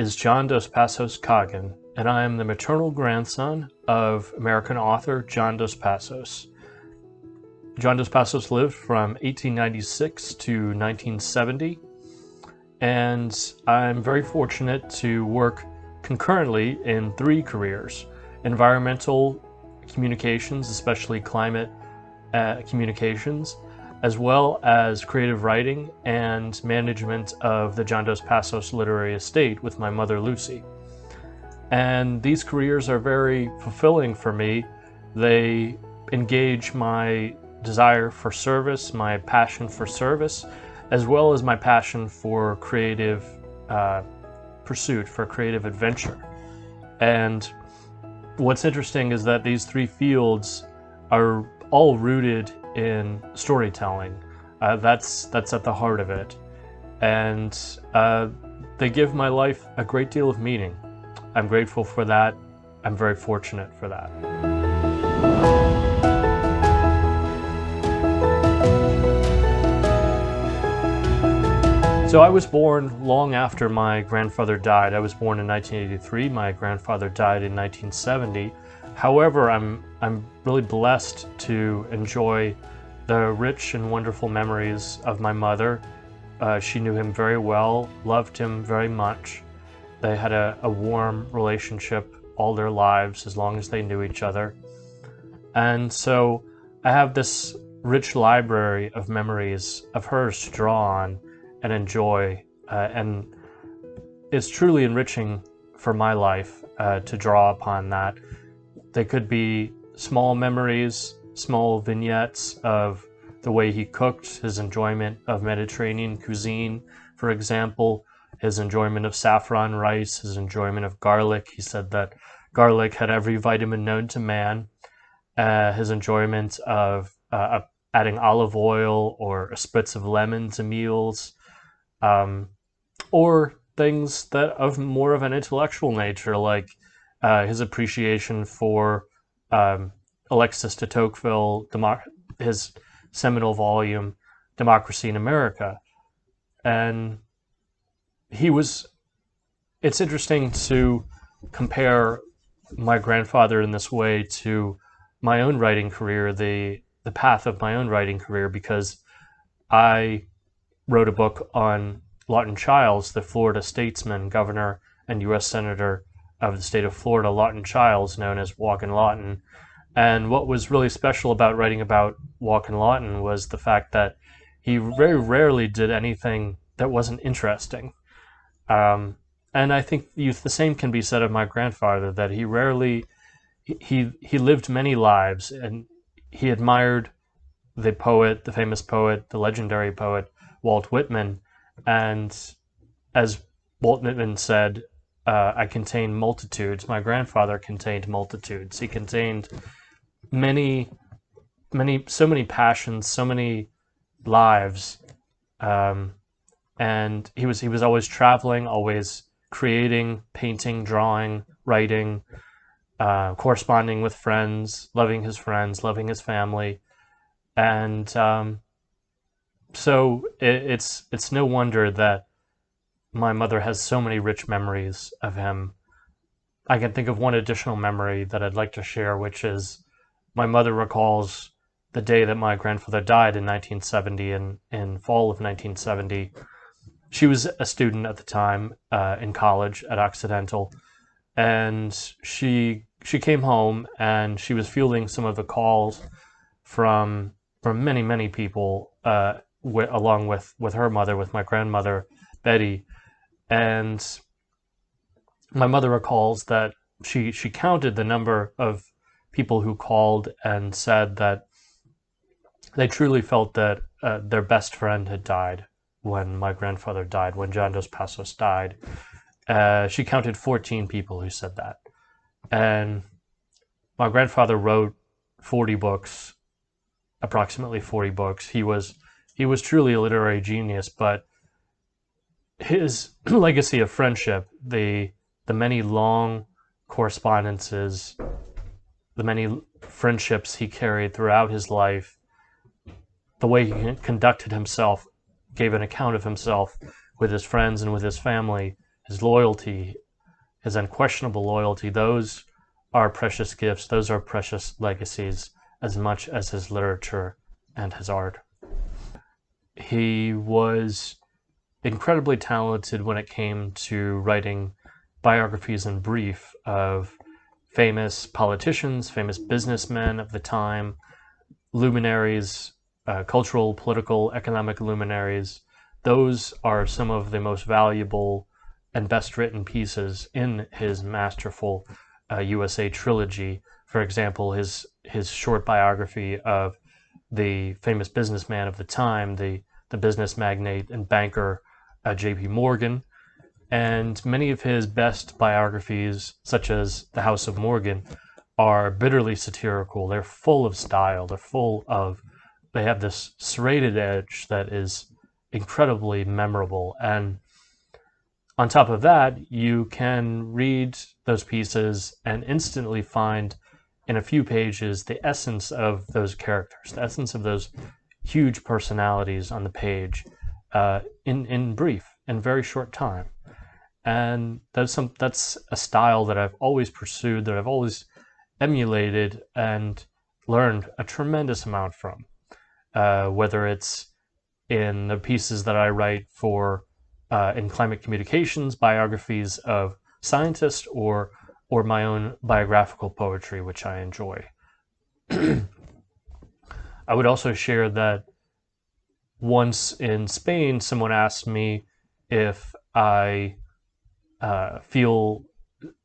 is John Dos Passos Coggin, and I am the maternal grandson of American author John Dos Passos. John Dos Passos lived from 1896 to 1970, and I'm very fortunate to work concurrently in 3 careers: environmental communications, especially climate communications, as well as creative writing and management of the John Dos Passos literary estate with my mother Lucy. And these careers are very fulfilling for me. They engage my desire for service, my passion for service, as well as my passion for creative pursuit, for creative adventure. And what's interesting is that these 3 fields are all rooted in storytelling. That's at the heart of it. And they give my life a great deal of meaning. I'm grateful for that. I'm very fortunate for that. So I was born long after my grandfather died. I was born in 1983. My grandfather died in 1970. However, I'm really blessed to enjoy the rich and wonderful memories of my mother. She knew him very well, loved him very much. They had a warm relationship all their lives, as long as they knew each other. And so I have this rich library of memories of hers to draw on and enjoy, and it's truly enriching for my life to draw upon that. They could be small memories, small vignettes of the way he cooked, his enjoyment of Mediterranean cuisine, for example, his enjoyment of saffron rice, his enjoyment of garlic. He said that garlic had every vitamin known to man. His enjoyment of adding olive oil or a spritz of lemon to meals, or things that of more of an intellectual nature, like his appreciation for Alexis de Tocqueville, his seminal volume, Democracy in America. And it's interesting to compare my grandfather in this way to my own writing career, the path of my own writing career, because I wrote a book on Lawton Chiles, the Florida statesman, governor, and U.S. Senator of the state of Florida, Lawton Chiles, known as Walkin' Lawton. And what was really special about writing about Walkin' Lawton was the fact that he very rarely did anything that wasn't interesting. And I think the same can be said of my grandfather, that he lived many lives, and he admired the poet, the famous poet, the legendary poet, Walt Whitman. And as Walt Whitman said, I contain multitudes. My grandfather contained multitudes. He contained so many passions, so many lives. And he was always traveling, always creating, painting, drawing, writing, corresponding with friends, loving his family. And so it's no wonder that my mother has so many rich memories of him. I can think of one additional memory that I'd like to share, which is my mother recalls the day that my grandfather died in 1970, in fall of 1970. She was a student at the time in college at Occidental, and she came home and she was fielding some of the calls from many people, along with her mother, with my grandmother, Betty. And my mother recalls that she counted the number of people who called and said that they truly felt that their best friend had died when my grandfather died, when John Dos Passos died. She counted 14 people who said that. And my grandfather wrote 40 books, approximately 40 books. He was truly a literary genius, but his legacy of friendship, the many long correspondences, the many friendships he carried throughout his life, the way he conducted himself, gave an account of himself with his friends and with his family, his loyalty, his unquestionable loyalty, those are precious gifts, those are precious legacies as much as his literature and his art. He was incredibly talented when it came to writing biographies in brief of famous politicians, famous businessmen of the time, luminaries, cultural, political, economic luminaries. Those are some of the most valuable and best written pieces in his masterful USA trilogy. For example, his short biography of the famous businessman of the time, the business magnate and banker J.P. Morgan, and many of his best biographies, such as The House of Morgan, are bitterly satirical. They're full of style. They have this serrated edge that is incredibly memorable. And on top of that, you can read those pieces and instantly find in a few pages the essence of those characters, the essence of those huge personalities on the page in brief, in very short time. And that's a style that I've always pursued, that I've always emulated and learned a tremendous amount from, whether it's in the pieces that I write for in climate communications, biographies of scientists, or my own biographical poetry, which I enjoy. I would also share that once in Spain, someone asked me if I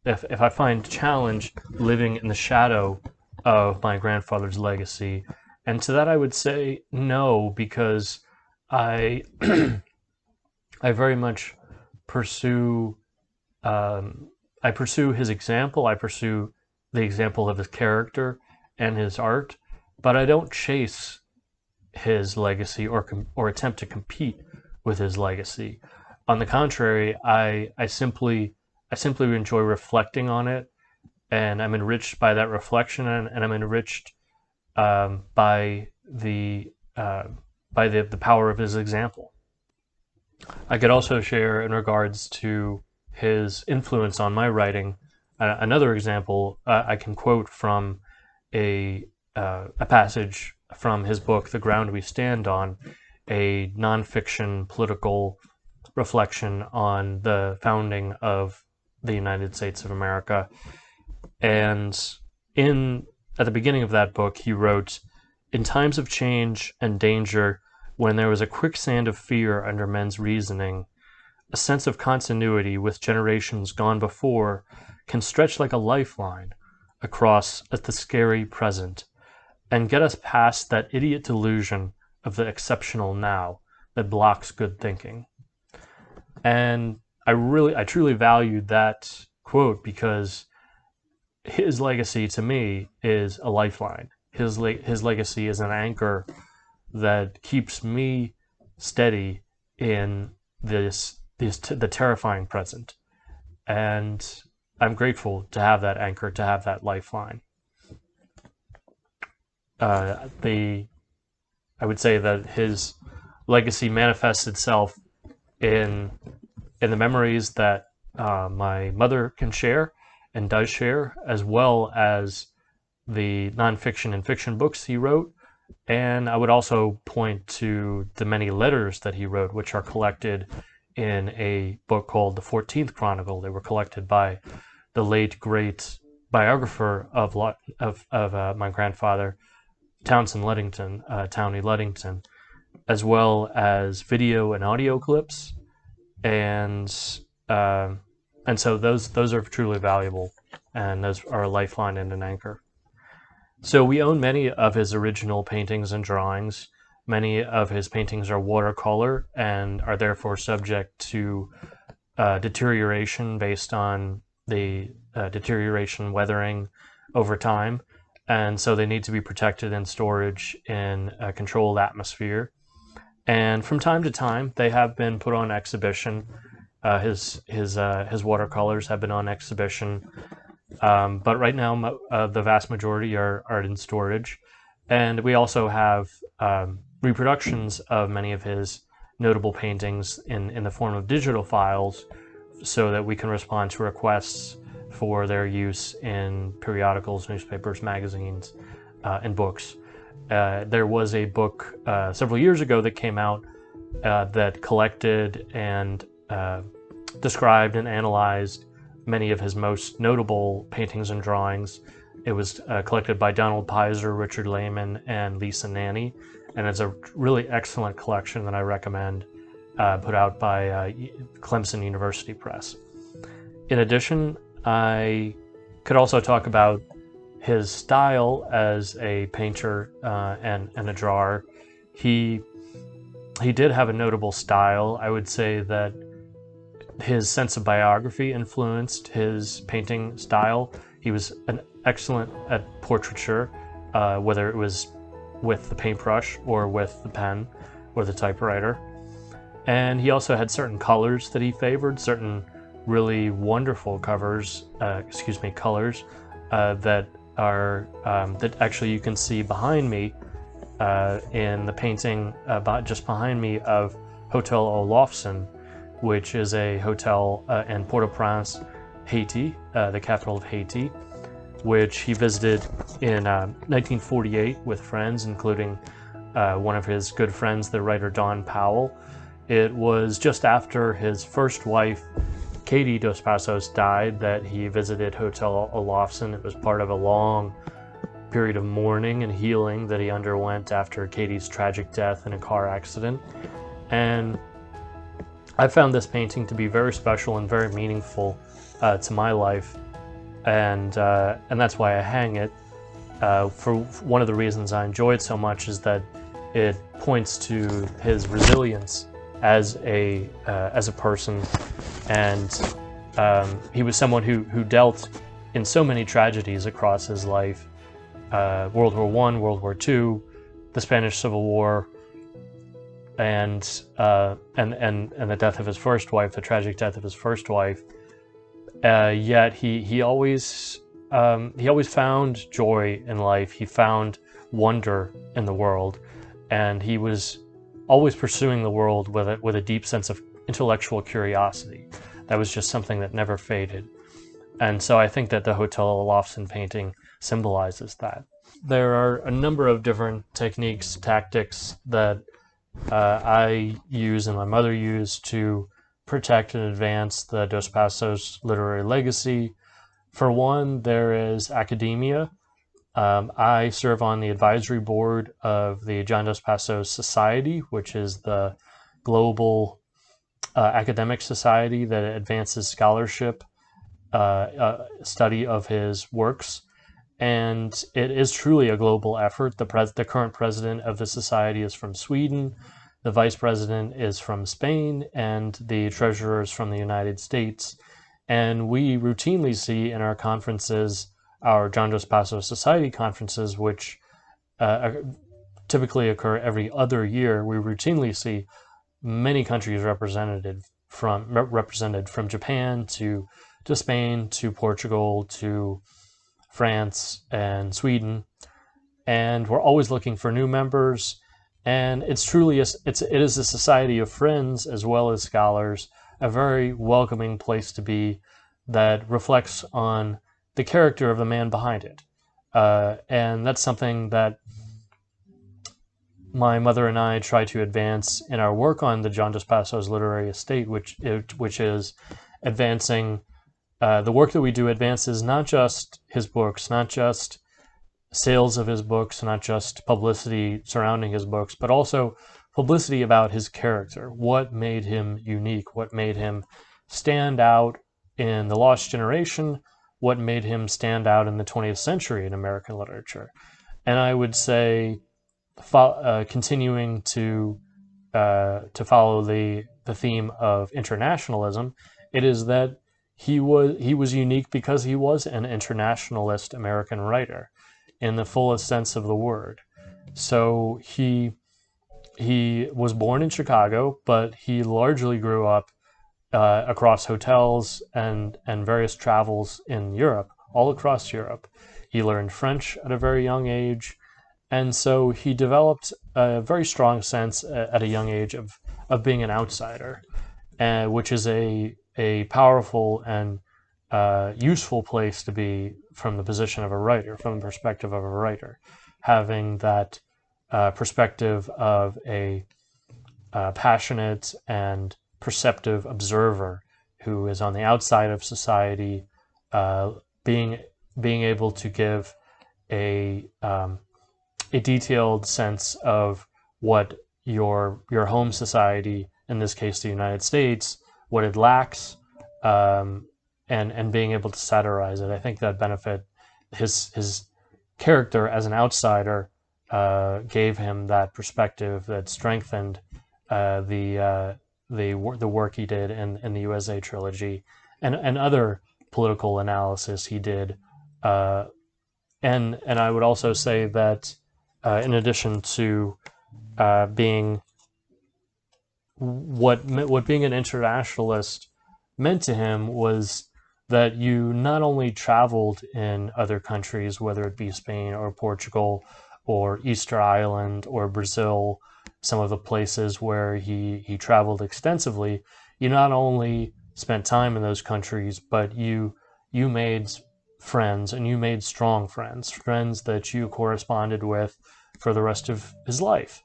if I find challenge living in the shadow of my grandfather's legacy. And to that I would say no, because I I very much pursue I pursue his example, I pursue the example of his character and his art, but I don't chase his legacy or attempt to compete with his legacy. On the contrary, I simply enjoy reflecting on it, and I'm enriched by that reflection, and I'm enriched by the power of his example. I could also share, in regards to his influence on my writing, another example. I can quote from a passage from his book, The Ground We Stand On, a nonfiction political reflection on the founding of the United States of America. And at the beginning of that book, he wrote, "In times of change and danger, when there was a quicksand of fear under men's reasoning, a sense of continuity with generations gone before can stretch like a lifeline across at the scary present and get us past that idiot delusion of the exceptional now that blocks good thinking." And I truly valued that quote, because his legacy to me is a lifeline. His legacy is an anchor that keeps me steady in the terrifying present. And I'm grateful to have that anchor, to have that lifeline. I would say that his legacy manifests itself in the memories that my mother can share and does share, as well as the nonfiction and fiction books he wrote. And I would also point to the many letters that he wrote, which are collected in a book called The 14th Chronicle. They were collected by the late, great biographer of my grandfather, Townsend Ludington, Townie Ludington, as well as video and audio clips. And so those are truly valuable, and those are a lifeline and an anchor. So we own many of his original paintings and drawings. Many of his paintings are watercolor and are therefore subject to deterioration based on the deterioration weathering over time. And so they need to be protected in storage in a controlled atmosphere. And from time to time, they have been put on exhibition. His watercolors have been on exhibition. But right now, the vast majority are in storage. And we also have reproductions of many of his notable paintings in the form of digital files so that we can respond to requests for their use in periodicals, newspapers, magazines, and books. There was a book several years ago that came out that collected and described and analyzed many of his most notable paintings and drawings. It was collected by Donald Pizer, Richard Lehman, and Lisa Nanny, and it's a really excellent collection that I recommend, put out by Clemson University Press. In addition, I could also talk about his style as a painter and a drawer. He did have a notable style. I would say that his sense of biography influenced his painting style. He was an excellent at portraiture, whether it was with the paintbrush or with the pen or the typewriter. And he also had certain colors that he favored, certain really wonderful colors that are that actually you can see behind me in the painting just behind me of Hotel Olofsen, which is a hotel in Port-au-Prince, Haiti, the capital of Haiti, which he visited in 1948 with friends, including one of his good friends, the writer Don Powell. It was just after his first wife, Katie Dos Passos, died that he visited Hotel Olofsen. It was part of a long period of mourning and healing that he underwent after Katie's tragic death in a car accident. And I found this painting to be very special and very meaningful to my life, and that's why I hang it. For one of the reasons I enjoy it so much is that it points to his resilience as a person, and he was someone who dealt in so many tragedies across his life: World War I, World War II, the Spanish Civil War, and the death of his first wife, the tragic death of his first wife. Yet he always found joy in life. He found wonder in the world, and he was always pursuing the world with a deep sense of intellectual curiosity. That was just something that never faded. And so I think that the Hotel Olofsen painting symbolizes that. There are a number of different techniques, tactics that I use and my mother used to protect and advance the Dos Passos literary legacy. For one, there is academia. I serve on the advisory board of the John Dos Passos Society, which is the global academic society that advances scholarship, study of his works. And it is truly a global effort. The current president of the society is from Sweden, the vice president is from Spain, and the treasurer is from the United States. And we routinely see in our conferences, our John Dos Passos Society conferences, which typically occur every other year, we routinely see many countries represented from Japan to Spain to Portugal to France and Sweden, and we're always looking for new members. And it's truly it is a society of friends as well as scholars, a very welcoming place to be that reflects on the character of the man behind it. And that's something that my mother and I try to advance in our work on the John Dos Passos literary estate, which is advancing the work that we do advances not just his books, not just sales of his books, not just publicity surrounding his books, but also publicity about his character. What made him unique? What made him stand out in the lost generation? What made him stand out in the 20th century in American literature? And I would say, continuing to follow the theme of internationalism, it is that he was unique because he was an internationalist American writer in the fullest sense of the word. So he was born in Chicago, but he largely grew up across hotels and various travels in Europe, all across Europe. He learned French at a very young age, and so he developed a very strong sense at a young age of being an outsider, which is a a powerful and useful place to be from the position of a writer, from the perspective of a writer, having that perspective of a passionate and perceptive observer who is on the outside of society, being able to give a detailed sense of what your home society, in this case the United States, what it lacks, and being able to satirize it. I think that benefit his character as an outsider gave him that perspective that strengthened the work he did in the USA trilogy and other political analysis he did. And I would also say that in addition to being what being an internationalist meant to him was that you not only traveled in other countries, whether it be Spain or Portugal or Easter Island or Brazil, some of the places where he traveled extensively, you not only spent time in those countries, but you made friends, and you made strong friends that you corresponded with for the rest of his life.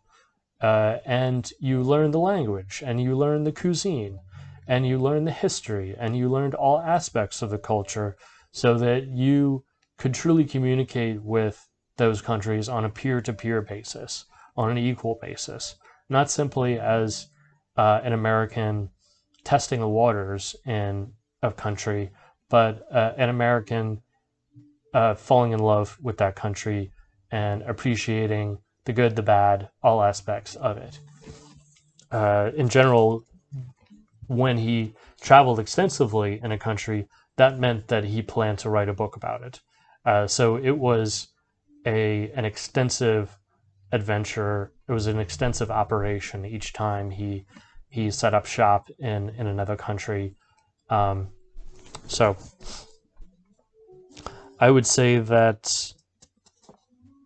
And you learned the language, and you learned the cuisine, and you learned the history, and you learned all aspects of the culture so that you could truly communicate with those countries on a peer-to-peer basis, on an equal basis, not simply as an American testing the waters in a country, but an American falling in love with that country and appreciating the good, the bad, all aspects of it. In general, when he traveled extensively in a country, that meant that he planned to write a book about it. So it was an extensive adventure. It was an extensive operation each time he set up shop in another country. So I would say that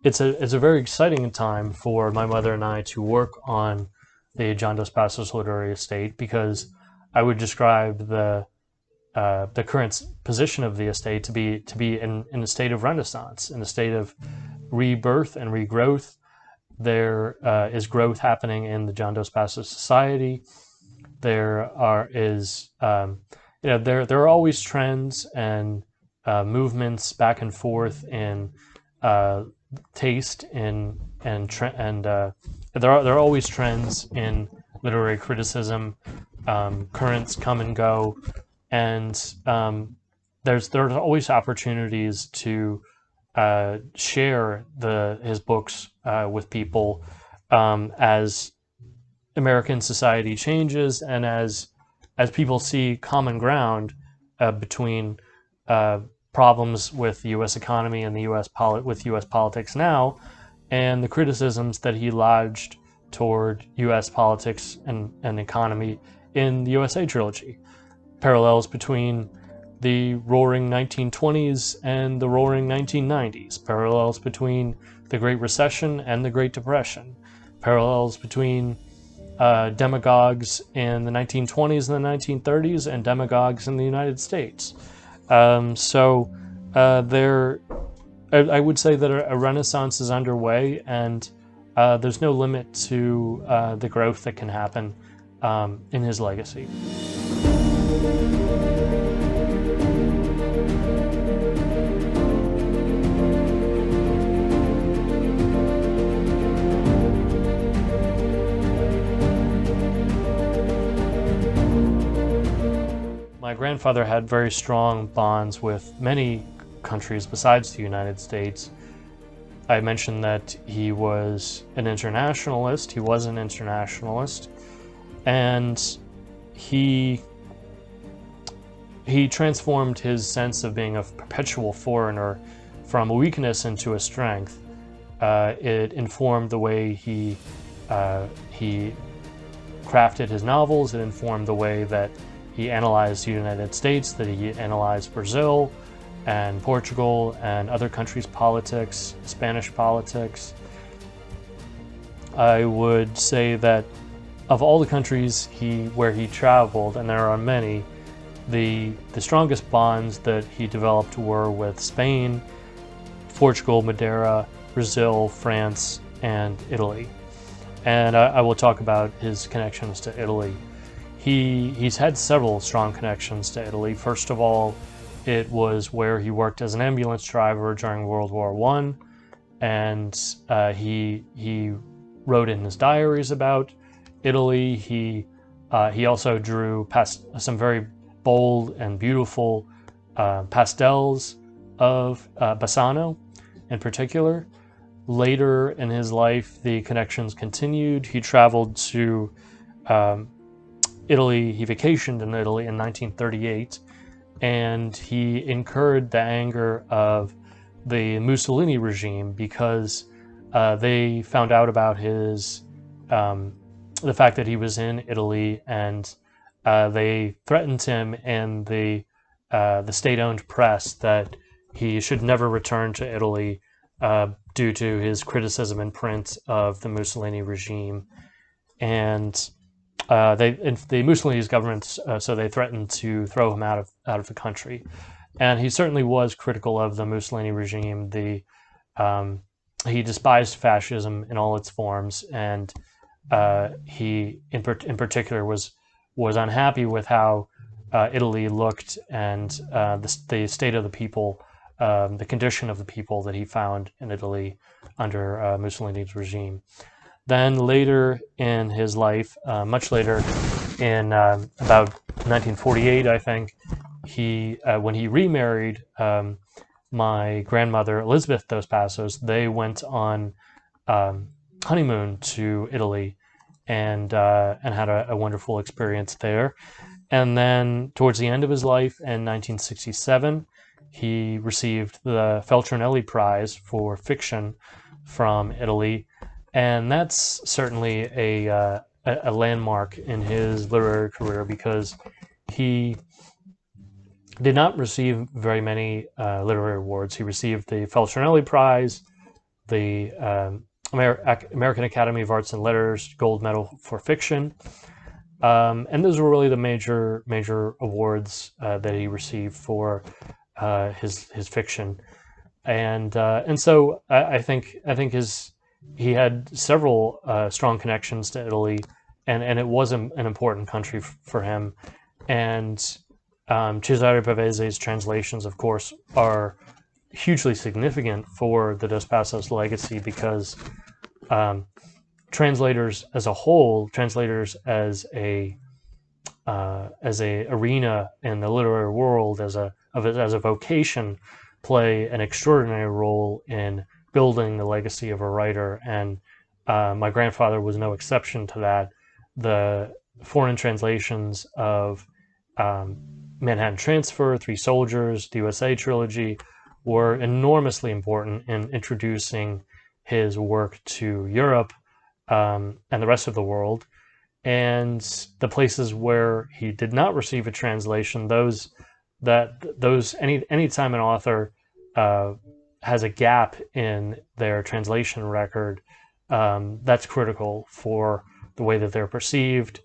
it's a very exciting time for my mother and I to work on the John Dos Passos literary estate, because I would describe the current position of the estate to be in a state of renaissance, in a state of rebirth and regrowth. There is growth happening in the John Dos Passos Society. There are always trends and movements back and forth in taste and there are always trends in literary criticism. Currents come and go, and there's always opportunities to share his books with people as American society changes, and as people see common ground between problems with the U.S. economy and the with U.S. politics now, and the criticisms that he lodged toward U.S. politics and economy in the USA trilogy. Parallels between the roaring 1920s and the roaring 1990s. Parallels between the Great Recession and the Great Depression. Parallels between demagogues in the 1920s and the 1930s and demagogues in the United States. I would say that a renaissance is underway, and there's no limit to the growth that can happen in his legacy. My grandfather had very strong bonds with many countries besides the United States. I mentioned that he was an internationalist. He was an internationalist, and he transformed his sense of being a perpetual foreigner from a weakness into a strength. It informed the way he crafted his novels. It informed the way that he analyzed the United States, that he analyzed Brazil and Portugal and other countries' politics, Spanish politics. I would say that of all the countries where he traveled, and there are many, the strongest bonds that he developed were with Spain, Portugal, Madeira, Brazil, France, and Italy. And I will talk about his connections to Italy. He's had several strong connections to Italy. First of all, it was where he worked as an ambulance driver during World War I, and he wrote in his diaries about Italy. He also drew some very bold and beautiful pastels of Bassano in particular. Later in his life, the connections continued. He traveled to Italy. He vacationed in Italy in 1938, and he incurred the anger of the Mussolini regime because they found out about the fact that he was in Italy, and they threatened him in the state-owned press that he should never return to Italy due to his criticism in print of the Mussolini regime. And the Mussolini's government, so they threatened to throw him out of the country. And he certainly was critical of the Mussolini regime. He despised fascism in all its forms, and he, in particular, was unhappy with how Italy looked and the state of the people, the condition of the people that he found in Italy under Mussolini's regime. Then later in his life, much later, in about 1948, I think, when he remarried my grandmother Elizabeth Dos Passos, they went on honeymoon to Italy and had a wonderful experience there. And then towards the end of his life in 1967, he received the Feltrinelli Prize for fiction from Italy, and that's certainly a landmark in his literary career because he did not receive very many literary awards. He received the Feltrinelli Prize, the American Academy of Arts and Letters Gold Medal for Fiction, and those were really the major awards that he received for his fiction, and so I think he had several strong connections to Italy, and it was an important country for him. And Cesare Pavese's translations, of course, are hugely significant for the Dos Passos legacy because translators as a whole, translators as a arena in the literary world, as a vocation, play an extraordinary role in building the legacy of a writer, and my grandfather was no exception to that. The foreign translations of Manhattan Transfer, Three Soldiers, the USA trilogy were enormously important in introducing his work to Europe and the rest of the world. And the places where he did not receive a translation, anytime an author has a gap in their translation record, that's critical for the way that they're perceived.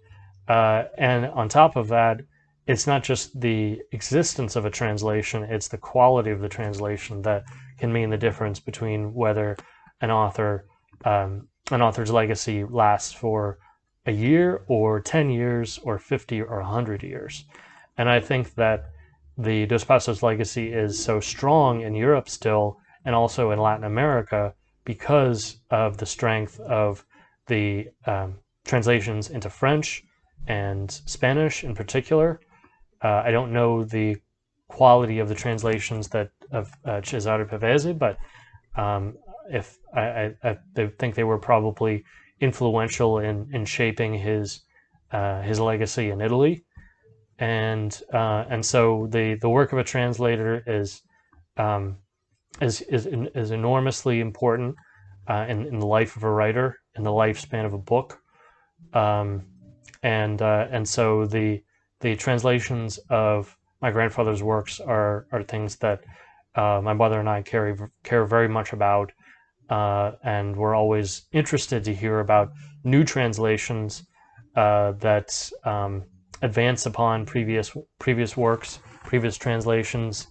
And on top of that, it's not just the existence of a translation, it's the quality of the translation that can mean the difference between whether an author's legacy lasts for a year or 10 years or 50 or 100 years. And I think that the Dos Passos legacy is so strong in Europe still, and also in Latin America, because of the strength of the translations into French and Spanish in particular. I don't know the quality of the translations of Cesare Pavese, but if I think they were probably influential in shaping his legacy in Italy, and so the work of a translator is enormously important in the life of a writer, in the lifespan of a book, and so the translations of my grandfather's works are things that my mother and I care very much about, and we're always interested to hear about new translations that advance upon previous works, previous translations,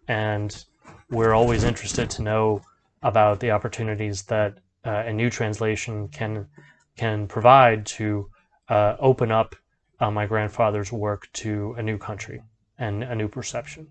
and we're always interested to know about the opportunities that a new translation can provide to open up my grandfather's work to a new country and a new perception.